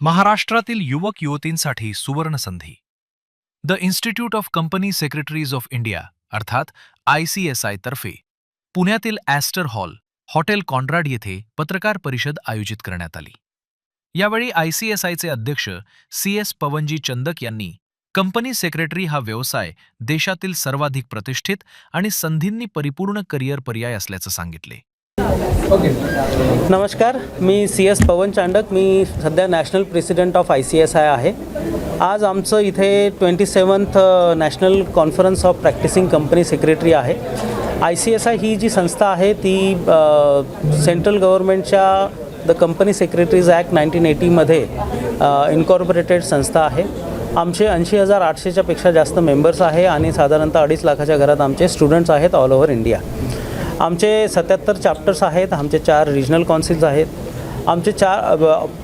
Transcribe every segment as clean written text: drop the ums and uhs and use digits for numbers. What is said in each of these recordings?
महाराष्ट्रातील युवक युवतींसाठी सुवर्ण संधी. The institute of company secretaries of India अर्थात ICSI तर्फे पुण्यातील ॲस्टर हॉल हॉटेल कॉन्राड येथे पत्रकार परिषद आयोजित करण्यात आली. यावेळी ICSIचे अध्यक्ष CS पवनजी चंदक यांनी कंपनी सेक्रेटरी हा व्यवसाय देशातील सर्वाधिक प्रतिष्ठित आणि संधींनी परिपूर्ण करिअर पर्याय असल्याचं सांगितले. नमस्कार, मी CS पवन चांडक. मी सध्या नॅशनल प्रेसिडेंट ऑफ ICSI आहे. आज आमचं इथे 27th national conference of practising company secretary आहे. ICSI ही जी संस्था आहे ती सेंट्रल गव्हर्नमेंटच्या द कंपनी सेक्रेटरीज ॲक्ट 1980मध्ये इन्कॉर्पोरेटेड संस्था आहे. आमचे 80,800च्या पेक्षा जास्त मेंबर्स आहे आणि साधारणतः 2.5 लाखाच्या घरात आमचे स्टुडंट्स आहेत ऑल ओव्हर इंडिया. आमचे 77 चॅप्टर्स आहेत. आमचे 4 रिजनल कौन्सिल्स आहेत. आमचे 4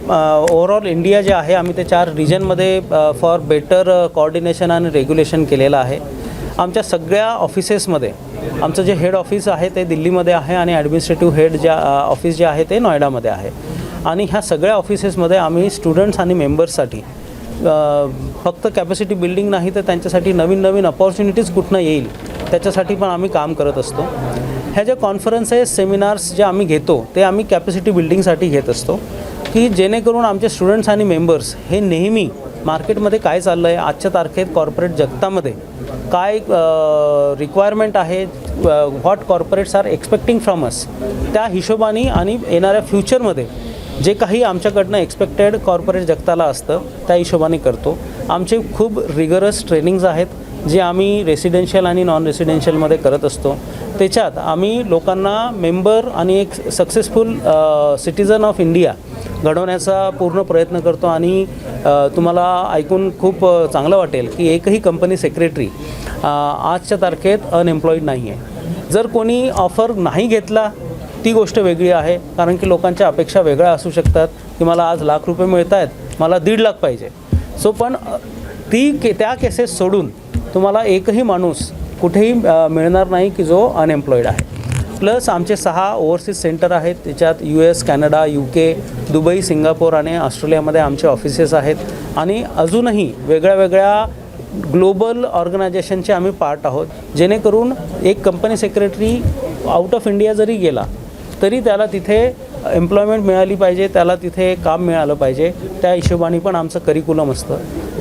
ओव्हरऑल इंडिया जे आहे आम्ही ते 4 रिजनमध्ये फॉर बेटर कोऑर्डिनेशन आणि रेग्युलेशन केलेलं आहे. आमच्या सगळ्या ऑफिसेसमध्ये आमचं जे हेड ऑफिस आहे ते दिल्लीमध्ये आहे आणि ॲडमिनिस्ट्रेटिव्ह हेड ज्या ऑफिस जे आहे ते नोएडामध्ये आहे. आणि ह्या सगळ्या ऑफिसेसमध्ये आम्ही स्टुडंट्स आणि मेंबर्ससाठी फक्त कॅपॅसिटी बिल्डिंग नाही तर त्यांच्यासाठी नवीन नवीन अपॉर्च्युनिटीज कुठनं येईल त्याच्यासाठी पण आम्ही काम करत असतो. ह्या ज्या कॉन्फरन्सेस सेमिनार्स जे आम्ही घेतो ते आम्ही कॅपॅसिटी बिल्डिंगसाठी घेत असतो की जेणेकरून आमचे स्टुडंट्स आणि मेंबर्स हे नेहमी मार्केटमध्ये काय चाललं आहे, आजच्या तारखेत कॉर्पोरेट जगतामध्ये काय रिक्वायरमेंट आहे, what corporates are expecting from us, त्या हिशोबाने आणि येणाऱ्या फ्युचरमध्ये जे काही आमच्याकडनं एक्सपेक्टेड कॉर्पोरेट जगताला असतं त्या हिशोबाने करतो. आमचे खूप रिगरस ट्रेनिंग्ज आहेत जे आम्ही रेसिडेन्शियल आणि नॉन रेसिडेन्शियलमध्ये करत असतो. त्याच्यात आम्ही लोकांना मेंबर आणि एक सक्सेसफुल सिटिझन ऑफ इंडिया घडवण्याचा पूर्ण प्रयत्न करतो. आणि तुम्हाला ऐकून खूप चांगलं वाटेल की एकही कंपनी सेक्रेटरी आजच्या तारखेत अनएम्प्लॉईड नाही आहे. जर कोणी ऑफर नाही घेतला ती गोष्ट वेगळी आहे, कारण की लोकांच्या अपेक्षा वेगळ्या असू शकतात की मला आज ₹1,00,000 मिळत आहेत, मला 1.5 लाख पाहिजे. सो पण त्या केसेस सोडून तुम्हाला एकही माणूस कुठेही मिळणार नाही की जो अनएम्प्लॉईड आहे. प्लस आमचे 6 ओव्हरसीज सेंटर आहेत. त्याच्यात US, Canada, UK, Dubai, Singapore आणि ऑस्ट्रेलियामध्ये आमचे ऑफिसेस आहेत. आणि अजूनही वेगळ्या वेगळ्या ग्लोबल ऑर्गनायझेशनचे आम्ही पार्ट आहोत, जेणेकरून एक company secretary out of India जरी गेला तरी त्याला तिथे एम्प्लॉयमेंट मिळाली पाहिजे, त्याला तिथे काम मिळालं पाहिजे. त्या हिशोबाने पण आमचं करिक्युलम असतं.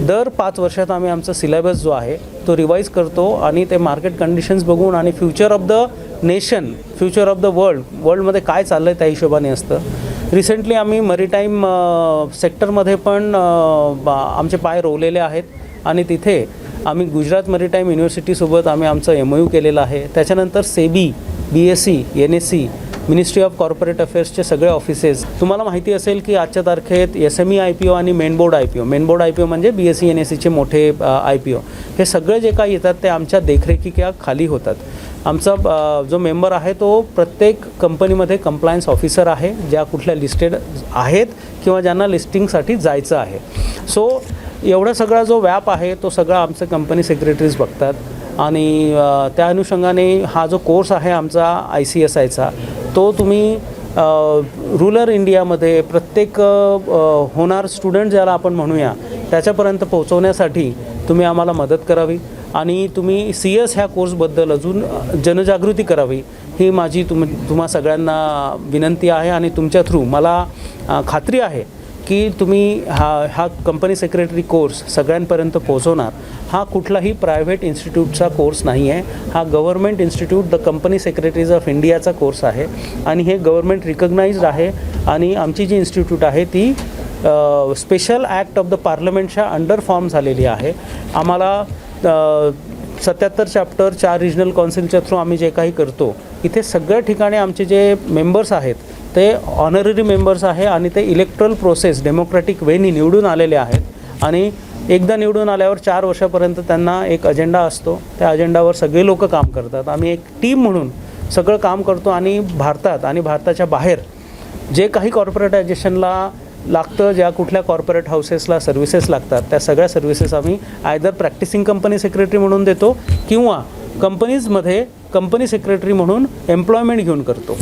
दर 5 वर्षात आम्ही आमचा सिलेबस जो आहे तो रिवाईज करतो आणि ते मार्केट कंडिशन्स बघून आणि future of the nation, future of the वर्ल्डमध्ये काय चाललं आहे त्या हिशोबाने असतं. रिसेंटली आम्ही मरीटाईम सेक्टरमध्ये पण आमचे पाय रोवलेले आहेत आणि तिथे आम्ही गुजरात मरीटाईम युनिव्हर्सिटीसोबत आम्ही आमचं MOU केलेलं आहे. त्याच्यानंतर SEBI, BSE, NSE, ministry of corporate अफेअर्सचे सगळे ऑफिसेस. तुम्हाला माहिती असेल की आजच्या तारखेत SME IPO आणि मेन बोर्ड IPO म्हणजे BSE NSEचे मोठे IPO, हे सगळे जे काही येतात ते आमच्या देखरेखीच्या खाली होतात. आमचा जो मेंबर आहे तो प्रत्येक कंपनीमध्ये कंप्लायन्स ऑफिसर आहे, ज्या कुठल्या लिस्टेड आहेत किंवा ज्यांना लिस्टिंगसाठी जायचं आहे. सो एवढा सगळा जो व्याप आहे तो सगळा आमचे कंपनी सेक्रेटरीज बघतात. आणि त्या अनुषंगाने हा जो कोर्स आहे आमचा ICSIचा तो तुम्ही रुरल इंडियामध्ये प्रत्येक होणार स्टुडंट ज्याला आपण म्हणूया त्याच्यापर्यंत पोहोचवण्यासाठी तुम्ही आम्हाला मदत करावी आणि तुम्ही CS ह्या कोर्सबद्दल अजून जनजागृती करावी ही माझी तुम्हा सगळ्यांना विनंती आहे. आणि तुमच्या थ्रू मला खात्री आहे की तुम्ही हा कंपनी सेक्रेटरी कोर्स सगळ्यांपर्यंत पोहोचवणार. हा कुठलाही प्रायव्हेट इन्स्टिट्यूटचा कोर्स नाही आहे, हा government institute the company secretaries of इंडियाचा कोर्स आहे आणि हे गव्हर्नमेंट रिकग्नाइज्ड आहे. आणि आमची जी इन्स्टिट्यूट आहे ती स्पेशल ॲक्ट ऑफ द पार्लमेंटच्या अंडर फॉर्म झालेली आहे. आम्हाला 77 चॅप्टर 4 रिजनल कौन्सिलच्या थ्रू आम्ही जे काही करतो इथे सगळ्या ठिकाणी आमचे जे मेंबर्स आहेत ते ऑनररी मेंबर्स आहे आणि ते इलेक्ट्रल प्रोसेस डेमोक्रॅटिक वेनी निवडून आलेले आहेत. आणि एकदा निवडून आल्यावर 4 वर्षापर्यंत त्यांना एक अजेंडा असतो, त्या अजेंडावर सगळे लोक काम करतात. आम्ही एक टीम म्हणून सगळं काम करतो आणि भारतात आणि भारताच्या बाहेर जे काही कॉर्पोरेटायझेशनला लागतं, ज्या कुठल्या कॉर्पोरेट हाऊसेसला सर्व्हिसेस लागतात त्या सगळ्या सर्व्हिसेस आम्ही आयदर प्रॅक्टिसिंग कंपनी सेक्रेटरी म्हणून देतो किंवा कंपनीजमध्ये कंपनी सेक्रेटरी म्हणून एम्प्लॉयमेंट घेऊन करतो.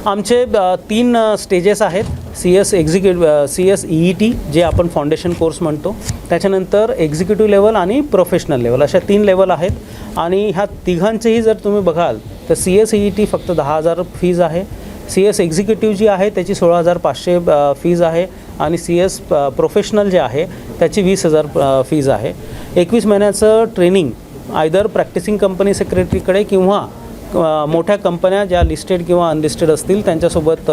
आमचे 3 स्टेजेस आहेत. CS EET जे आपण फाउंडेशन कोर्स म्हणतो, त्याच्यानंतर एक्झिक्युटिव्ह लेवल आणि प्रोफेशनल लेवल अशा 3 लेवल आहेत. आणि ह्या तिघांचेही जर तुम्ही बघाल तर CS EET फक्त 10,000 फीज आहे. CS एक्झिक्युटिव्ह जी आहे त्याची 16,500 फीज आहे आणि CS प्रोफेशनल जे आहे त्याची 20,000 फीज आहे. 21 महिन्याचं ट्रेनिंग आयदर प्रॅक्टिसिंग कंपनी सेक्रेटरीकडे किंवा मोठ्या कंपन्या ज्या लिस्टेड किंवा अनलिस्टेड असतील त्यांच्यासोबत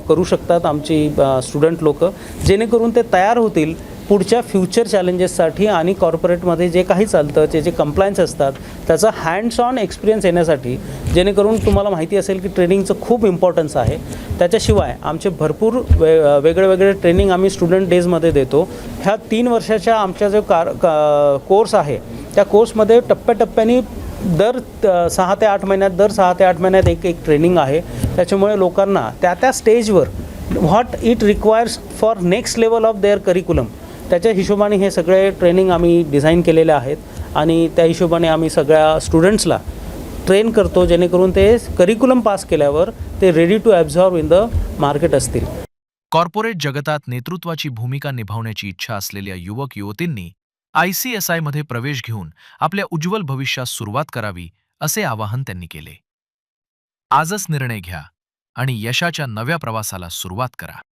करू शकतात आमची स्टुडंट लोकं, जेणेकरून ते तयार होतील पुढच्या फ्युचर चॅलेंजेससाठी आणि कॉर्पोरेटमध्ये जे काही चालतं जे कंप्लायन्स असतात त्याचा हँड्स ऑन एक्सपिरियन्स येण्यासाठी, जेणेकरून तुम्हाला माहिती असेल की ट्रेनिंगचं खूप इम्पॉर्टन्स आहे. त्याच्याशिवाय आमचे भरपूर वेगळे ट्रेनिंग आम्ही स्टुडंट डेजमध्ये देतो. ह्या 3 वर्षाच्या आमच्या जो कोर्स आहे त्या कोर्समध्ये टप्प्याटप्प्याने दर 6 ते 8 महिन्यात एक ट्रेनिंग आहे. त्याच्यामुळे लोकांना त्या स्टेजवर what it requires for next level of their curriculum त्याच्या हिशोबाने हे सगळे ट्रेनिंग आम्ही डिझाईन केलेले आहेत आणि त्या हिशोबाने आम्ही सगळ्या स्टुडंट्सला ट्रेन करतो, जेणेकरून ते करिक्युलम पास केल्यावर ते ready to absorb in the market असतील. कॉर्पोरेट जगतात नेतृत्वाची भूमिका निभावण्याची इच्छा असलेल्या युवक युवतींनी ICSI मध्ये प्रवेश घेऊन आपल्या उज्ज्वल भविष्यास सुरुवात करावी असे आवाहन त्यांनी केले. आजच निर्णय घ्या आणि यशाच्या नव्या प्रवासाला सुरुवात करा.